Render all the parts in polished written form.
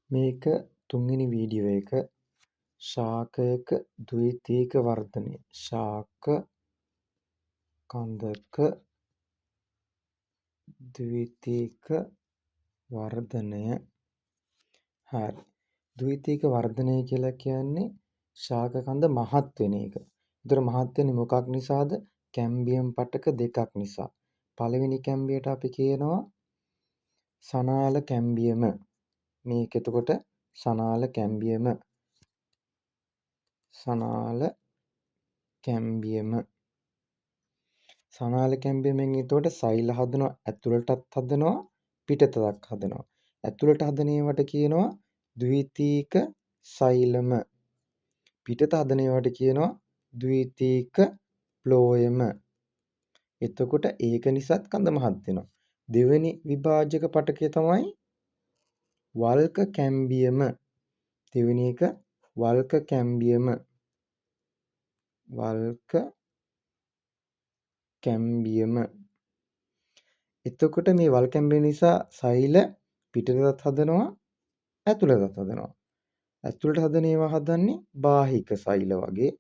මේක තුන්වෙනි වීඩියෝ එක. ශාකයක ද්විතීක වර්ධනය. ශාක කන්දක ද්විතීක වර්ධනය. හරි. ද්විතීක වර්ධනය කියලා කියන්නේ ශාක කන්ද මහත් වෙන එක. ඒතර මහත් වෙන්නේ මොකක් නිසාද? කැම්බියම් පටක දෙකක් නිසා. පළවෙනි කැම්බියට අපි කියනවා සනාල කැම්බියම. මේක එතකොට සනාල කැම්බියම. සනාල කැම්බියම. සනාල කැම්බියමෙන් එතකොට සෛල හදනවා, ඇතුළටත් හදනවා, පිටතත් හදනවා. ඇතුළට හදන ඒවාට කියනවා ද්විතීක සෛලම. පිටත හදන ඒවාට කියනවා ද්විතීක ප්ලෝයම. එතකොට ඒක නිසාත් කඳ මහත් වෙනවා. දෙවෙනි විභාජක පටකය තමයි වල්ක කැම්බියම. දෙවෙනි එක වල්ක කැම්බියම. වල්ක කැම්බියම. එතකොට මේ වල් කැම්බියම නිසා සෛල පිටතත් හදනවා, ඇතුළතත් හදනවා. ඇතුළට හදන ඒවා හදන්නේ බාහික සෛල වගේ.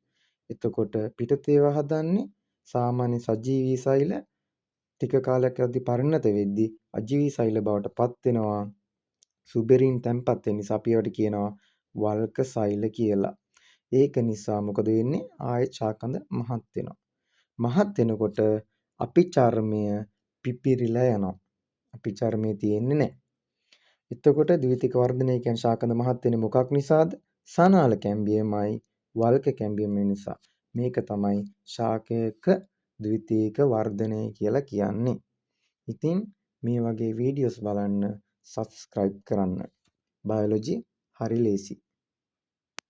එතකොට පිටත ඒවා හදන්නේ සාමාන්‍ය සජීවී සෛල. ටික කාලයක් යද්දී පරිණත වෙද්දී අජීවී සෛල බවට පත් වෙනවා. සුබෙරින් තැන්පත් වෙන නිසා අපි ඒවට කියනවා වල්ක සෛල කියලා. ඒක නිසා මොකද වෙන්නේ? ආයෙත් ශාකන්ද මහත් වෙනවා. මහත් වෙනකොට අපි චර්මය පිපිරිලා යනවා. අපි චර්මයේ තියෙන්නේ නැහැ. එතකොට ද්විතීක වර්ධනය කියන්නේ ශාකන්ද මහත් වෙන්නේ මොකක් නිසාද? සනාල කැම්බියමයි වල්ක කැම්බියම නිසා. මේක තමයි ශාකයක ද්විතීක වර්ධනය කියලා කියන්නේ. ඉතින් මේ වගේ වීඩියෝස් බලන්න සබ්ස්ක්‍රයිබ් කරන්න. බයොලොජි හරි ලේසි.